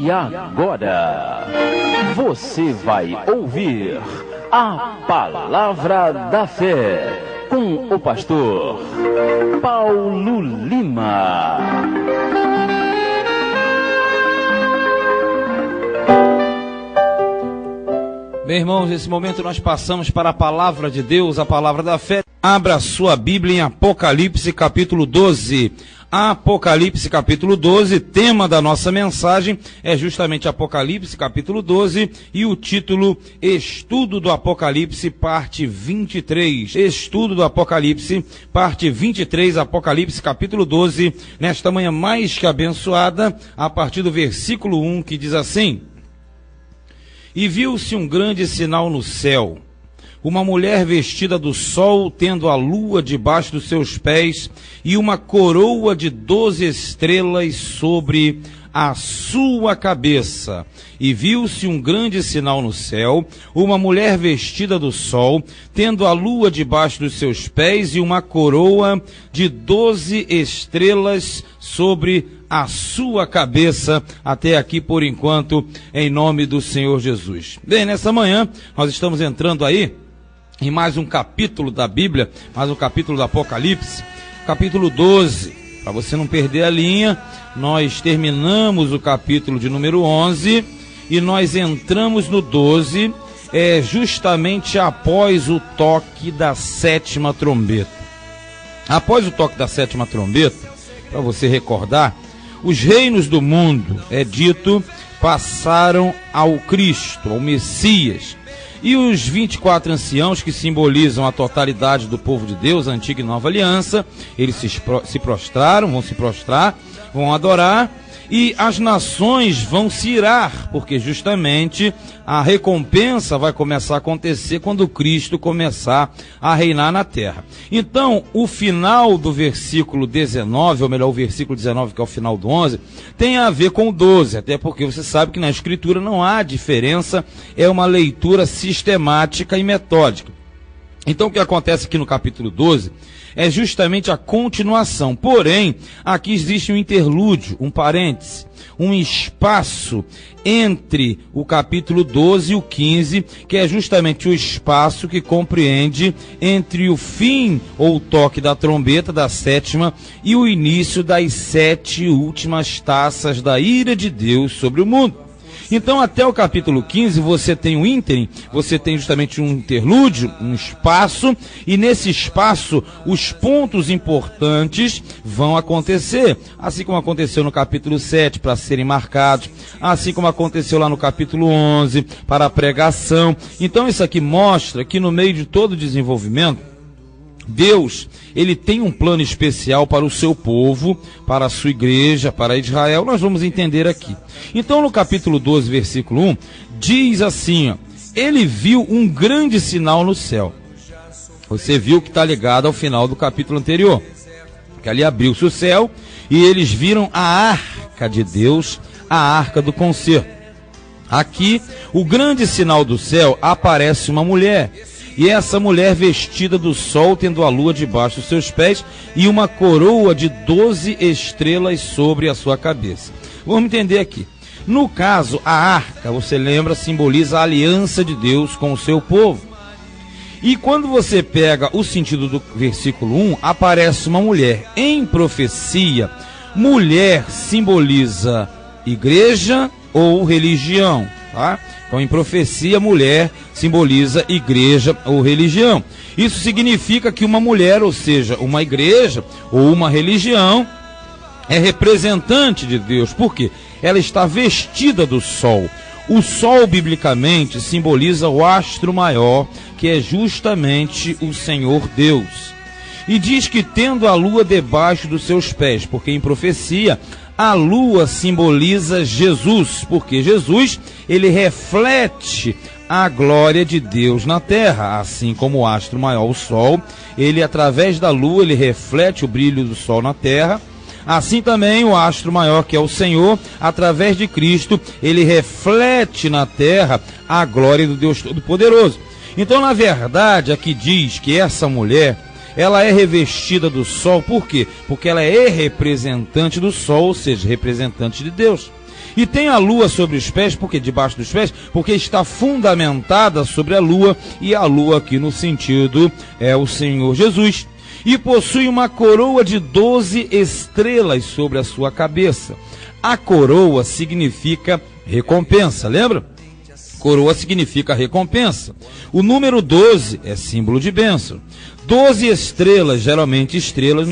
E agora, você vai ouvir a Palavra da Fé com o pastor Paulo Lima. Bem, irmãos, nesse momento nós passamos para a Palavra de Deus, a Palavra da Fé. Abra sua Bíblia em Apocalipse capítulo 12. Apocalipse capítulo 12, tema da nossa mensagem é justamente Apocalipse capítulo 12 e o título Estudo do Apocalipse, parte 23. Estudo do Apocalipse, parte 23, Apocalipse capítulo 12, nesta manhã mais que abençoada, a partir do versículo 1, que diz assim: E viu-se um grande sinal no céu, uma mulher vestida do sol, tendo a lua debaixo dos seus pés, e uma coroa de 12 estrelas sobre a sua cabeça. E viu-se um grande sinal no céu, uma mulher vestida do sol, tendo a lua debaixo dos seus pés, e uma coroa de 12 estrelas sobre a sua cabeça. Até aqui por enquanto, em nome do Senhor Jesus. Bem, nessa manhã nós estamos entrando aí em mais um capítulo da Bíblia, mais um capítulo do Apocalipse, capítulo 12. Para você não perder a linha, nós terminamos o capítulo de número 11 e nós entramos no 12, justamente após o toque da sétima trombeta. Após o toque da sétima trombeta, para você recordar, os reinos do mundo, é dito, passaram ao Cristo, ao Messias. E os 24 anciãos, que simbolizam a totalidade do povo de Deus, a antiga e nova aliança, eles se prostraram, vão se prostrar, vão adorar, e as nações vão se irar, porque justamente a recompensa vai começar a acontecer quando Cristo começar a reinar na terra. Então, o final do versículo 19, ou melhor, o versículo 19, que é o final do 11, tem a ver com o 12, até porque você sabe que na Escritura não há diferença, é uma leitura sistemática e metódica. Então, o que acontece aqui no capítulo 12 é justamente a continuação. Porém, aqui existe um interlúdio, um parêntese, um espaço entre o capítulo 12 e o 15, que é justamente o espaço que compreende entre o fim ou o toque da trombeta, da sétima, e o início das 7 últimas taças da ira de Deus sobre o mundo. Então, até o capítulo 15, você tem um ínterim, você tem justamente um interlúdio, um espaço, e nesse espaço, os pontos importantes vão acontecer, assim como aconteceu no capítulo 7, para serem marcados, assim como aconteceu lá no capítulo 11, para a pregação. Então, isso aqui mostra que no meio de todo o desenvolvimento, Deus, ele tem um plano especial para o seu povo, para a sua igreja, para Israel. Nós vamos entender aqui. Então, no capítulo 12, versículo 1, diz assim, ó, ele viu um grande sinal no céu. Você viu que está ligado ao final do capítulo anterior, que ali abriu-se o céu e eles viram a arca de Deus, a arca do concerto. Aqui, o grande sinal do céu, aparece uma mulher. E essa mulher vestida do sol, tendo a lua debaixo dos seus pés e uma coroa de 12 estrelas sobre a sua cabeça. Vamos entender aqui. No caso, a arca, você lembra, simboliza a aliança de Deus com o seu povo. E quando você pega o sentido do versículo 1, aparece uma mulher. Em profecia, mulher simboliza igreja ou religião, tá? Então, em profecia, mulher simboliza igreja ou religião. Isso significa que uma mulher, ou seja, uma igreja ou uma religião, é representante de Deus. Por quê? Ela está vestida do sol. O sol, biblicamente, simboliza o astro maior, que é justamente o Senhor Deus. E diz que tendo a lua debaixo dos seus pés, porque em profecia a lua simboliza Jesus, porque Jesus, ele reflete a glória de Deus na terra, assim como o astro maior, o sol, ele através da lua, ele reflete o brilho do sol na terra. Assim também o astro maior, que é o Senhor, através de Cristo, ele reflete na terra a glória do Deus Todo-Poderoso. Então, na verdade, aqui diz que essa mulher, ela é revestida do sol, por quê? Porque ela é representante do sol, ou seja, representante de Deus. E tem a lua sobre os pés, porque debaixo dos pés, porque está fundamentada sobre a lua, e a lua aqui no sentido é o Senhor Jesus. E possui uma coroa de 12 estrelas sobre a sua cabeça. A coroa significa recompensa, lembra? Coroa significa recompensa. O número 12 é símbolo de bênção. 12 estrelas, geralmente estrelas,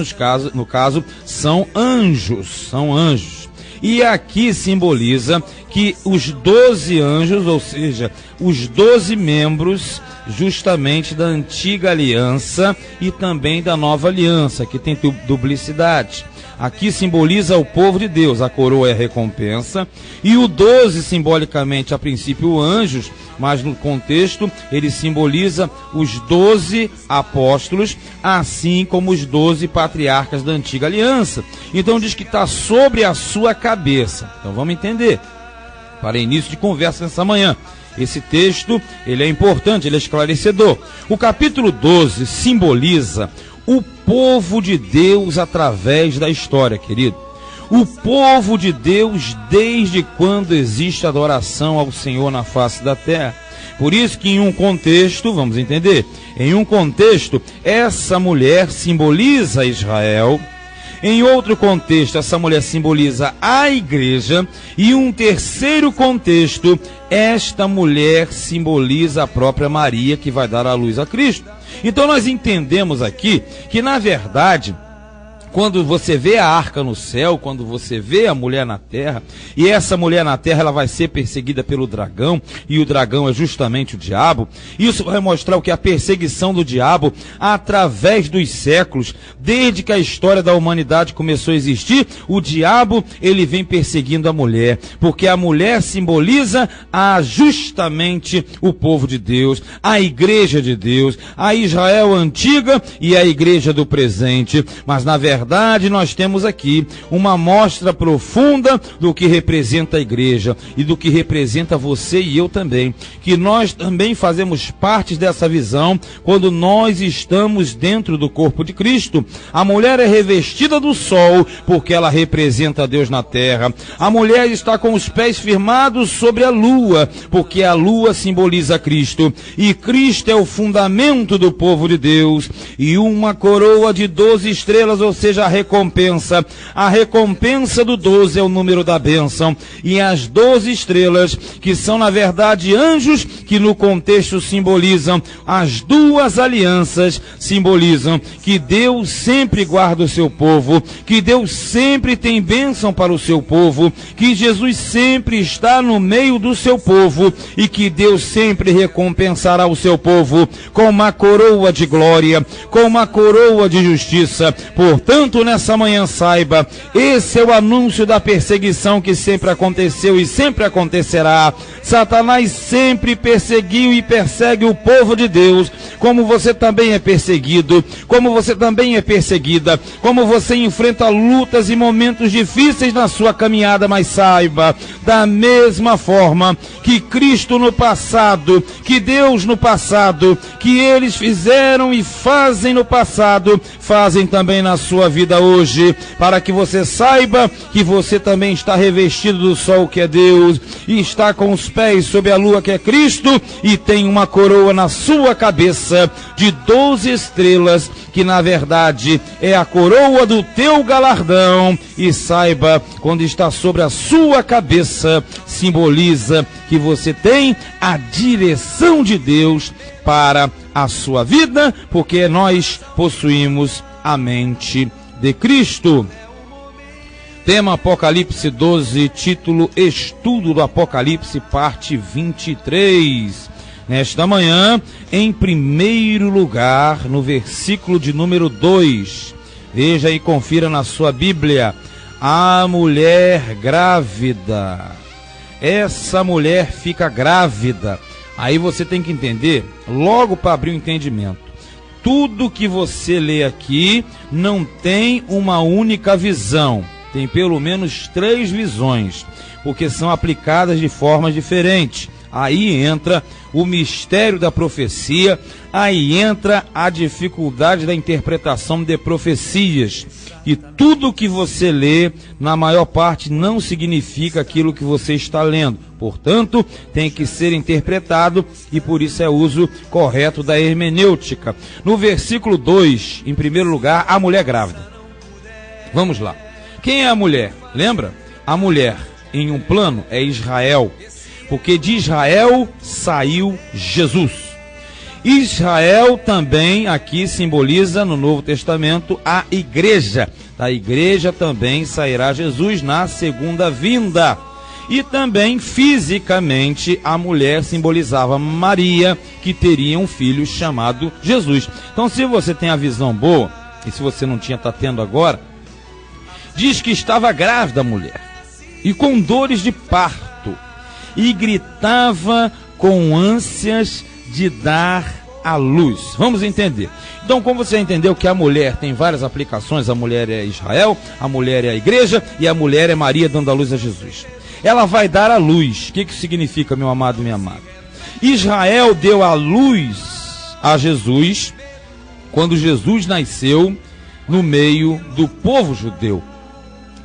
no caso, são anjos. E aqui simboliza que os 12 anjos, ou seja, os 12 membros justamente da antiga aliança e também da nova aliança, que tem duplicidade. Aqui simboliza o povo de Deus, a coroa é a recompensa, e o 12 simbolicamente, a princípio, anjos, mas no contexto ele simboliza os 12 apóstolos, assim como os 12 patriarcas da antiga aliança. Então diz que está sobre a sua cabeça. Então vamos entender, para início de conversa nessa manhã. Esse texto, ele é importante, ele é esclarecedor. O capítulo 12 simboliza o povo de Deus através da história, querido. O povo de Deus desde quando existe adoração ao Senhor na face da terra. Por isso que em um contexto, vamos entender, em um contexto, essa mulher simboliza Israel. Em outro contexto, essa mulher simboliza a igreja. E um terceiro contexto, esta mulher simboliza a própria Maria, que vai dar à luz a Cristo. Então nós entendemos aqui que, na verdade, quando você vê a arca no céu, quando você vê a mulher na terra, e essa mulher na terra ela vai ser perseguida pelo dragão, e o dragão é justamente o diabo, isso vai mostrar o que? A perseguição do diabo através dos séculos, desde que a história da humanidade começou a existir, o diabo ele vem perseguindo a mulher, porque a mulher simboliza justamente o povo de Deus, a igreja de Deus, a Israel antiga e a igreja do presente, mas na verdade nós temos aqui uma amostra profunda do que representa a igreja e do que representa você e eu também, que nós também fazemos parte dessa visão quando nós estamos dentro do corpo de Cristo. A mulher é revestida do sol porque ela representa Deus na terra. A mulher está com os pés firmados sobre a lua porque a lua simboliza Cristo e Cristo é o fundamento do povo de Deus. E uma coroa de 12 estrelas, ou seja, a recompensa do 12 é o número da bênção, e as 12 estrelas, que são na verdade anjos, que no contexto simbolizam as duas alianças, simbolizam que Deus sempre guarda o seu povo, que Deus sempre tem bênção para o seu povo, que Jesus sempre está no meio do seu povo, e que Deus sempre recompensará o seu povo com uma coroa de glória, com uma coroa de justiça. Portanto, nessa manhã saiba, esse é o anúncio da perseguição que sempre aconteceu e sempre acontecerá. Satanás sempre perseguiu e persegue o povo de Deus, como você também é perseguido, como você também é perseguida, como você enfrenta lutas e momentos difíceis na sua caminhada, mas saiba, da mesma forma que Cristo no passado, que Deus no passado, que eles fizeram e fazem no passado, fazem também na sua vida hoje, para que você saiba que você também está revestido do sol que é Deus, e está com os pés sob a lua que é Cristo, e tem uma coroa na sua cabeça de 12 estrelas, que na verdade é a coroa do teu galardão. E saiba, quando está sobre a sua cabeça, simboliza que você tem a direção de Deus para a sua vida, porque nós possuímos a mente de Cristo. Tema Apocalipse 12, título Estudo do Apocalipse, parte 23. Nesta manhã, em primeiro lugar, no versículo de número 2, veja e confira na sua Bíblia, a mulher grávida. Essa mulher fica grávida. Aí você tem que entender, logo para abrir o entendimento, tudo que você lê aqui não tem uma única visão, tem pelo menos 3 visões, porque são aplicadas de formas diferentes. Aí entra o mistério da profecia, aí entra a dificuldade da interpretação de profecias. E tudo que você lê, na maior parte, não significa aquilo que você está lendo. Portanto, tem que ser interpretado e por isso é o uso correto da hermenêutica. No versículo 2, em primeiro lugar, a mulher grávida. Vamos lá. Quem é a mulher? Lembra? A mulher, em um plano, é Israel. Porque de Israel saiu Jesus. Israel também aqui simboliza no Novo Testamento a igreja. Da igreja também sairá Jesus na segunda vinda. E também fisicamente a mulher simbolizava Maria, que teria um filho chamado Jesus. Então, se você tem a visão boa, e se você não tinha, está tendo agora, diz que estava grávida a mulher e com dores de parto e gritava com ânsias de dar à luz. Vamos entender. Então, como você entendeu que a mulher tem várias aplicações, a mulher é Israel, a mulher é a igreja e a mulher é Maria dando à luz a Jesus. Ela vai dar à luz. O que isso significa, meu amado e minha amada? Israel deu à luz a Jesus quando Jesus nasceu no meio do povo judeu.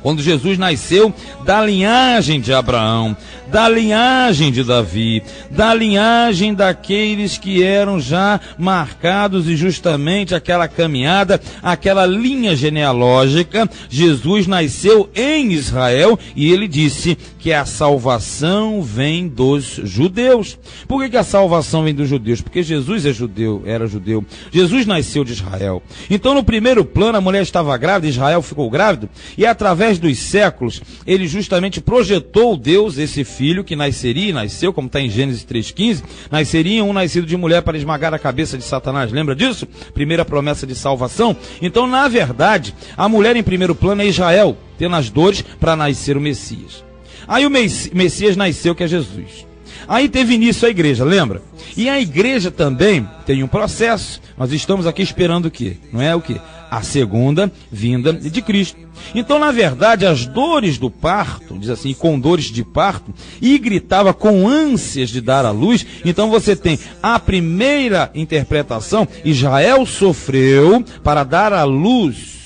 Quando Jesus nasceu da linhagem de Abraão, da linhagem de Davi, da linhagem daqueles que eram já marcados e justamente aquela caminhada, aquela linha genealógica, Jesus nasceu em Israel e ele disse que a salvação vem dos judeus. Por que a salvação vem dos judeus? Porque Jesus é judeu, era judeu. Jesus nasceu de Israel. Então, no primeiro plano, a mulher estava grávida, Israel ficou grávido, e através dos séculos, ele justamente projetou Deus, esse filho que nasceria e nasceu, como está em Gênesis 3,15, nasceria um nascido de mulher para esmagar a cabeça de Satanás. Lembra disso? Primeira promessa de salvação. Então, na verdade, a mulher em primeiro plano é Israel, tendo as dores para nascer o Messias. Aí o Messias nasceu, que é Jesus. Aí teve início a igreja, lembra? E a igreja também tem um processo. Nós estamos aqui esperando o quê? Não é o quê? A segunda vinda de Cristo. Então, na verdade, as dores do parto, diz assim, com dores de parto, e gritava com ânsias de dar à luz. Então você tem a primeira interpretação, Israel sofreu para dar à luz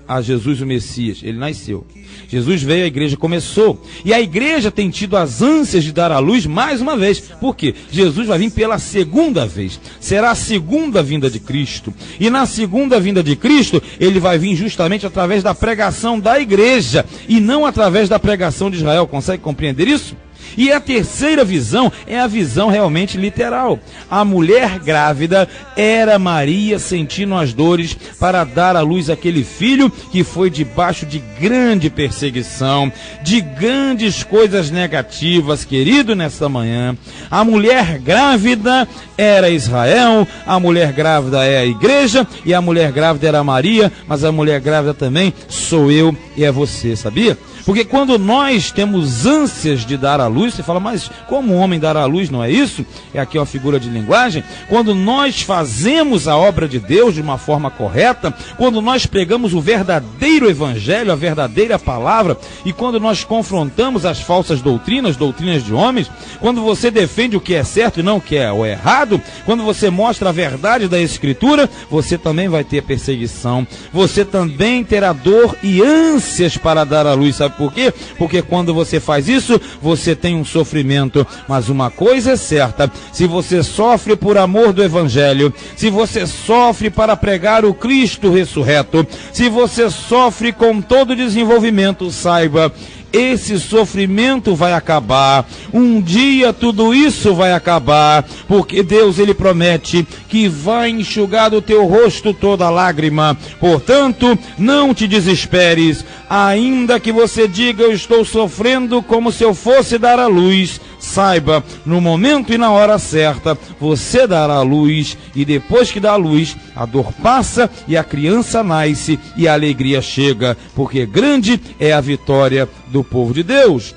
a Jesus o Messias. Ele nasceu. Jesus veio, a igreja começou. E a igreja tem tido as ânsias de dar à luz mais uma vez. Por quê? Jesus vai vir pela segunda vez. Será a segunda vinda de Cristo. E na segunda vinda de Cristo, ele vai vir justamente através da pregação da igreja. E não através da pregação de Israel. Consegue compreender isso? E a terceira visão é a visão realmente literal. A mulher grávida era Maria sentindo as dores para dar à luz aquele filho que foi debaixo de grande perseguição, de grandes coisas negativas, querido, nesta manhã. A mulher grávida era Israel, a mulher grávida é a igreja e a mulher grávida era Maria, mas a mulher grávida também sou eu e é você, sabia? Porque quando nós temos ânsias de dar à luz, você fala, mas como um homem dar à luz, não é isso? É aqui uma figura de linguagem. Quando nós fazemos a obra de Deus de uma forma correta, quando nós pregamos o verdadeiro evangelho, a verdadeira palavra, e quando nós confrontamos as falsas doutrinas de homens, quando você defende o que é certo e não o que é o errado, quando você mostra a verdade da Escritura, você também vai ter perseguição, você também terá dor e ânsias para dar à luz, sabe por quê? Porque quando você faz isso, você tem um sofrimento. Mas uma coisa é certa, se você sofre por amor do Evangelho, se você sofre para pregar o Cristo ressurreto, se você sofre com todo desenvolvimento, saiba, esse sofrimento vai acabar. Um dia tudo isso vai acabar, porque Deus, ele promete que vai enxugar do teu rosto toda lágrima. Portanto, não te desesperes, ainda que você diga, eu estou sofrendo como se eu fosse dar à luz. Saiba, no momento e na hora certa, você dará a luz, e depois que dá a luz, a dor passa e a criança nasce e a alegria chega, porque grande é a vitória do povo de Deus.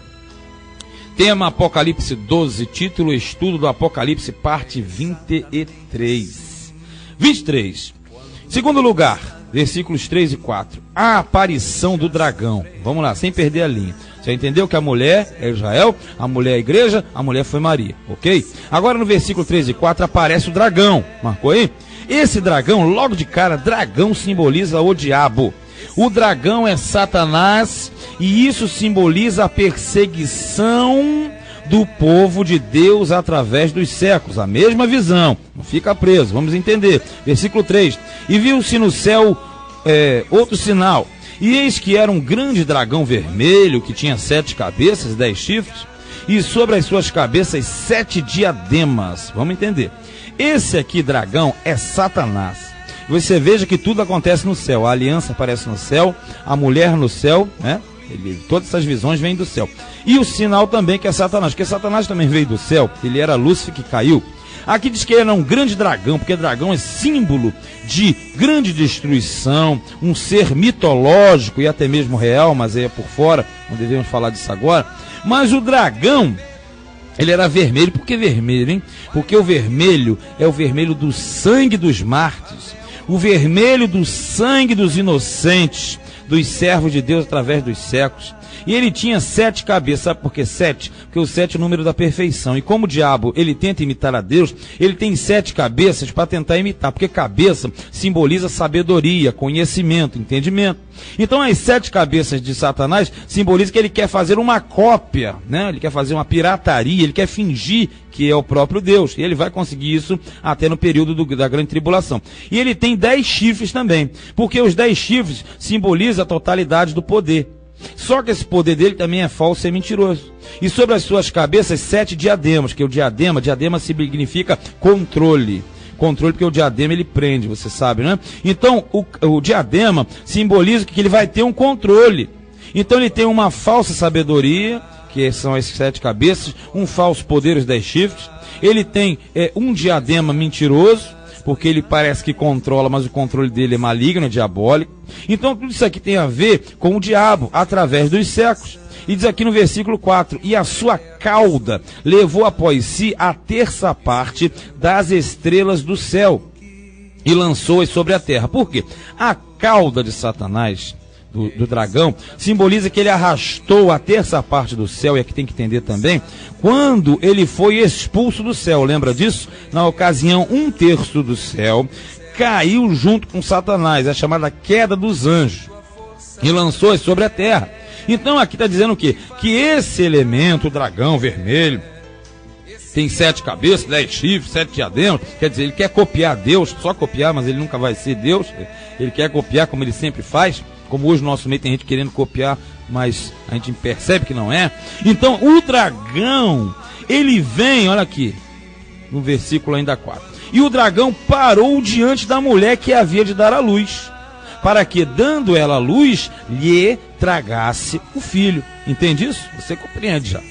Tema Apocalipse 12, título Estudo do Apocalipse, parte 23. 23. Segundo lugar, versículos 3 e 4. A aparição do dragão. Vamos lá, sem perder a linha. Você entendeu que a mulher é Israel, a mulher é a igreja, a mulher foi Maria, ok? Agora no versículo 3 e 4 aparece o dragão. Marcou aí? Esse dragão, logo de cara, dragão simboliza o diabo. O dragão é Satanás e isso simboliza a perseguição do povo de Deus através dos séculos. A mesma visão, não fica preso, vamos entender. Versículo 3: e viu-se no céu outro sinal, e eis que era um grande dragão vermelho, que tinha 7 cabeças e 10 chifres, e sobre as suas cabeças 7 diademas. Vamos entender. Esse aqui, dragão, é Satanás. Você veja que tudo acontece no céu. A aliança aparece no céu, a mulher no céu, né? Todas essas visões vêm do céu. E o sinal também que é Satanás, porque Satanás também veio do céu, ele era Lúcifer que caiu. Aqui diz que ele era um grande dragão, porque dragão é símbolo de grande destruição, um ser mitológico e até mesmo real, mas aí é por fora, não devemos falar disso agora. Mas o dragão, ele era vermelho. Por que vermelho, hein? Porque o vermelho é o vermelho do sangue dos mártires, o vermelho do sangue dos inocentes, dos servos de Deus através dos séculos. E ele tinha 7 cabeças. Sabe por que 7? Porque o 7 é o número da perfeição. E como o diabo, ele tenta imitar a Deus, ele tem 7 cabeças para tentar imitar. Porque cabeça simboliza sabedoria, conhecimento, entendimento. Então as 7 cabeças de Satanás simbolizam que ele quer fazer uma cópia, né? Ele quer fazer uma pirataria, ele quer fingir que é o próprio Deus. E ele vai conseguir isso até no período da grande tribulação. E ele tem 10 chifres também, porque os 10 chifres simbolizam a totalidade do poder. Só que esse poder dele também é falso e mentiroso. E sobre as suas cabeças 7 diademas, que o diadema significa controle. Controle, porque o diadema ele prende, você sabe, né? Então o diadema simboliza que ele vai ter um controle. Então ele tem uma falsa sabedoria, que são as 7 cabeças, um falso poder, os 10 chifres. Ele tem um diadema mentiroso, porque ele parece que controla, mas o controle dele é maligno, é diabólico. Então tudo isso aqui tem a ver com o diabo, através dos séculos. E diz aqui no versículo 4, e a sua cauda levou após si a terça parte das estrelas do céu, e lançou-as sobre a terra. Por quê? A cauda de Satanás, do dragão, simboliza que ele arrastou a terça parte do céu, e aqui tem que entender também, quando ele foi expulso do céu. Lembra disso? Na ocasião, 1/3 do céu caiu junto com Satanás, é a chamada queda dos anjos, e lançou-as sobre a terra. Então aqui está dizendo o quê? Que esse elemento, o dragão vermelho, tem 7 cabeças, 10 chifres, 7 diademas. Quer dizer, ele quer copiar Deus, só copiar, mas ele nunca vai ser Deus. Ele quer copiar como ele sempre faz. Como hoje no nosso meio tem gente querendo copiar, mas a gente percebe que não é. Então o dragão, ele vem, olha aqui, no versículo ainda 4. E o dragão parou diante da mulher que havia de dar à luz, para que, dando ela a luz, lhe tragasse o filho. Entende isso? Você compreende já.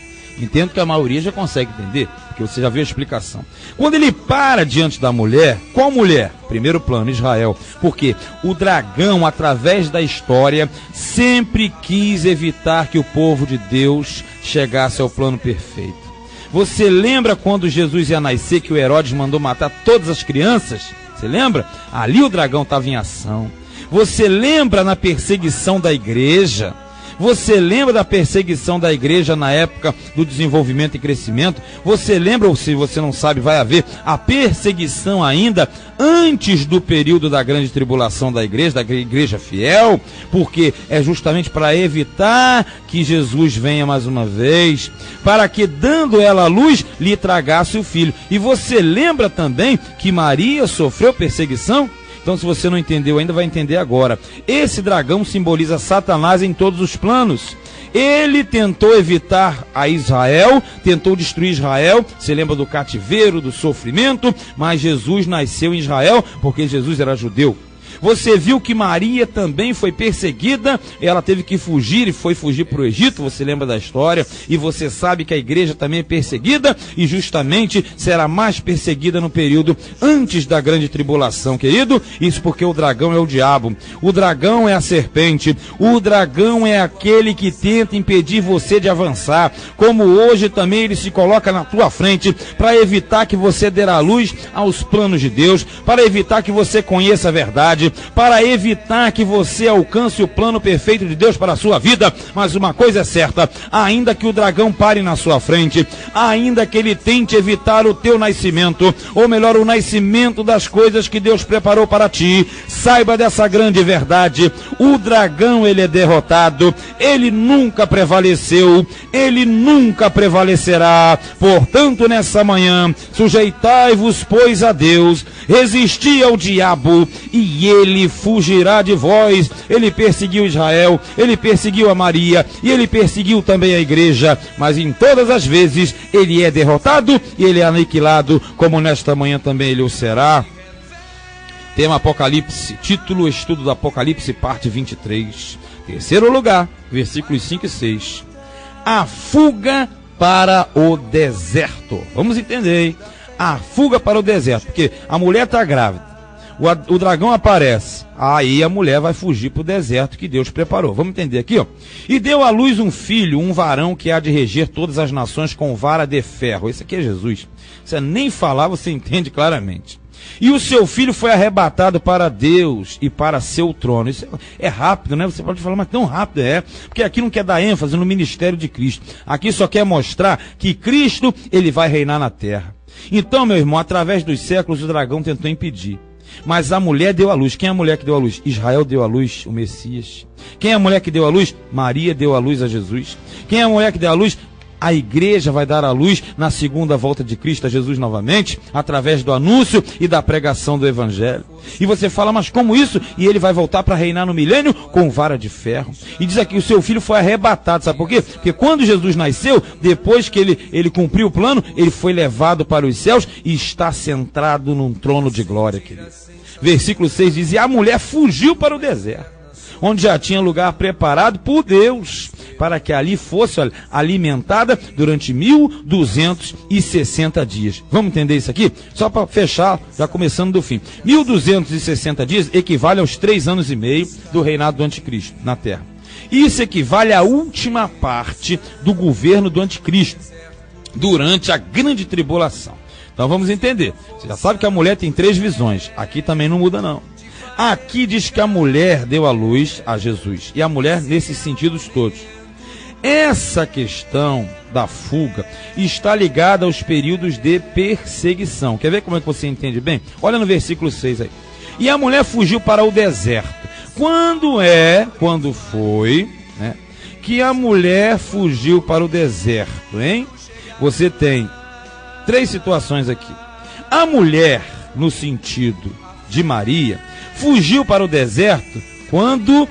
Entendo que a maioria já consegue entender, porque você já viu a explicação. Quando ele para diante da mulher, qual mulher? Primeiro plano, Israel. Porque o dragão, através da história, sempre quis evitar que o povo de Deus chegasse ao plano perfeito. Você lembra quando Jesus ia nascer, que o Herodes mandou matar todas as crianças? Você lembra? Ali o dragão estava em ação. Você lembra na perseguição da igreja? Você lembra da perseguição da igreja na época do desenvolvimento e crescimento? Você lembra, ou se você não sabe, vai haver a perseguição ainda antes do período da grande tribulação da igreja fiel, porque é justamente para evitar que Jesus venha mais uma vez, para que, dando ela a luz, lhe tragasse o filho. E você lembra também que Maria sofreu perseguição? Então, se você não entendeu ainda, vai entender agora. Esse dragão simboliza Satanás em todos os planos. Ele tentou evitar a Israel, tentou destruir Israel. Você lembra do cativeiro, do sofrimento? Mas Jesus nasceu em Israel porque Jesus era judeu. Você viu que Maria também foi perseguida, ela teve que fugir e foi fugir para o Egito, você lembra da história, e você sabe que a igreja também é perseguida, e justamente será mais perseguida no período antes da grande tribulação, querido. Isso porque o dragão é o diabo, o dragão é a serpente, o dragão é aquele que tenta impedir você de avançar, como hoje também ele se coloca na tua frente, para evitar que você dê a luz aos planos de Deus, para evitar que você conheça a verdade, verdade, para evitar que você alcance o plano perfeito de Deus para a sua vida. Mas uma coisa é certa, ainda que o dragão pare na sua frente, ainda que ele tente evitar o teu nascimento, ou melhor, o nascimento das coisas que Deus preparou para ti, saiba dessa grande verdade: o dragão, ele é derrotado, ele nunca prevaleceu, ele nunca prevalecerá. Portanto, nessa manhã, sujeitai-vos, pois, a Deus, resisti ao diabo, e ele fugirá de vós. Ele perseguiu Israel, ele perseguiu a Maria, e ele perseguiu também a igreja, mas em todas as vezes ele é derrotado e ele é aniquilado, como nesta manhã também ele o será. Tema Apocalipse, título Estudo do Apocalipse, parte 23. Terceiro lugar, versículos 5 e 6. A fuga para o deserto. Vamos entender, hein? A fuga para o deserto, porque a mulher está grávida, o dragão aparece, aí a mulher vai fugir para o deserto que Deus preparou. Vamos entender aqui, ó. E deu à luz um filho, um varão que há de reger todas as nações com vara de ferro. Esse aqui é Jesus. Você nem falar, você entende claramente. E o seu filho foi arrebatado para Deus e para seu trono. Isso é rápido, né? Você pode falar, mas tão rápido porque aqui não quer dar ênfase no ministério de Cristo. Aqui só quer mostrar que Cristo, ele vai reinar na terra. Então, meu irmão, através dos séculos o dragão tentou impedir. Mas a mulher deu à luz. Quem é a mulher que deu à luz? Israel deu à luz o Messias. Quem é a mulher que deu à luz? Maria deu à luz a Jesus. Quem é a mulher que deu à luz? A igreja vai dar à luz na segunda volta de Cristo a Jesus novamente, através do anúncio e da pregação do Evangelho. E você fala, mas como isso? E ele vai voltar para reinar no milênio com vara de ferro. E diz aqui, o seu filho foi arrebatado. Sabe por quê? Porque quando Jesus nasceu, depois que ele cumpriu o plano, ele foi levado para os céus e está sentado num trono de glória, querido. Versículo 6 diz, e a mulher fugiu para o deserto, onde já tinha lugar preparado por Deus, para que ali fosse, olha, alimentada durante 1260 dias. Vamos entender isso aqui? Só para fechar, já começando do fim. 1260 dias equivale aos 3 anos e meio do reinado do anticristo na terra. Isso equivale à última parte do governo do anticristo, durante a grande tribulação. Então vamos entender. Você já sabe que a mulher tem 3 visões. Aqui também não muda não. Aqui diz que a mulher deu à luz a Jesus. E a mulher nesses sentidos todos. Essa questão da fuga está ligada aos períodos de perseguição. Quer ver como é que você entende bem? Olha no versículo 6 aí. E a mulher fugiu para o deserto. Quando foi, né, que a mulher fugiu para o deserto, hein? Você tem 3 situações aqui. A mulher, no sentido de Maria, fugiu para o deserto quando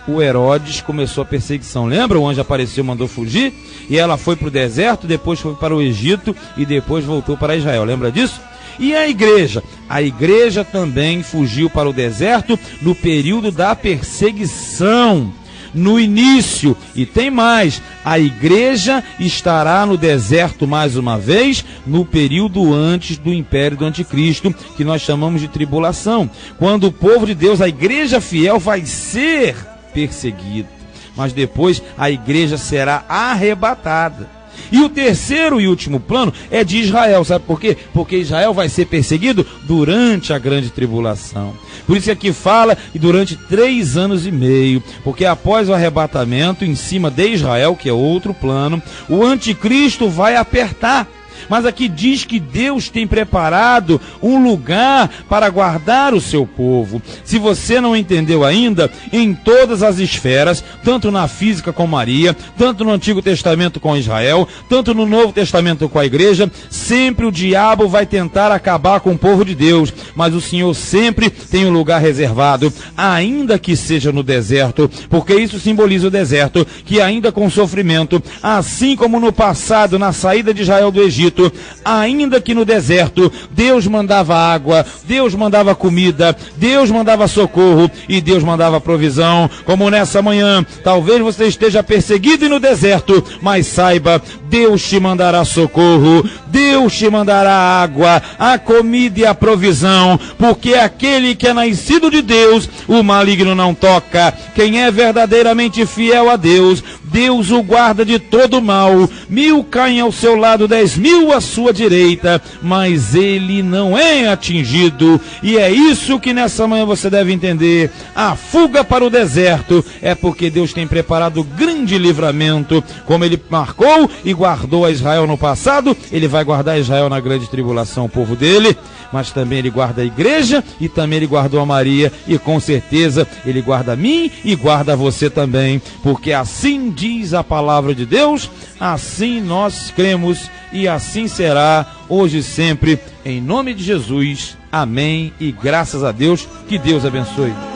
o Herodes começou a perseguição. Lembra? O anjo apareceu, mandou fugir, e ela foi para o deserto, depois foi para o Egito e depois voltou para Israel. Lembra disso? E a igreja? A igreja também fugiu para o deserto no período da perseguição, no início. E tem mais, a igreja estará no deserto mais uma vez, no período antes do império do anticristo, que nós chamamos de tribulação, quando o povo de Deus, a igreja fiel, vai ser perseguido, mas depois a igreja será arrebatada. E o terceiro e último plano é de Israel. Sabe por quê? Porque Israel vai ser perseguido durante a grande tribulação. Por isso que aqui fala, e durante 3 anos e meio, porque após o arrebatamento, em cima de Israel, que é outro plano, o anticristo vai apertar. Mas aqui diz que Deus tem preparado um lugar para guardar o seu povo. Se você não entendeu ainda, em todas as esferas, tanto na física com Maria, tanto no Antigo Testamento com Israel, tanto no Novo Testamento com a igreja, sempre o diabo vai tentar acabar com o povo de Deus, mas o Senhor sempre tem um lugar reservado, ainda que seja no deserto, porque isso simboliza o deserto, que ainda com sofrimento, assim como no passado, na saída de Israel do Egito, ainda que no deserto, Deus mandava água, Deus mandava comida, Deus mandava socorro e Deus mandava provisão. Como nessa manhã, talvez você esteja perseguido e no deserto, mas saiba, Deus te mandará socorro, Deus te mandará água, a comida e a provisão, porque aquele que é nascido de Deus, o maligno não toca. Quem é verdadeiramente fiel a Deus, Deus o guarda de todo mal. 1000 caem ao seu lado, 10.000 à sua direita, mas ele não é atingido. E é isso que nessa manhã você deve entender. A fuga para o deserto é porque Deus tem preparado grande livramento. Como ele marcou e guardou a Israel no passado, ele vai guardar Israel na grande tribulação, o povo dele. Mas também ele guarda a igreja e também ele guardou a Maria. E com certeza ele guarda a mim e guarda você também. Porque assim diz a palavra de Deus, assim nós cremos e assim será hoje e sempre. Em nome de Jesus, amém e graças a Deus. Que Deus abençoe.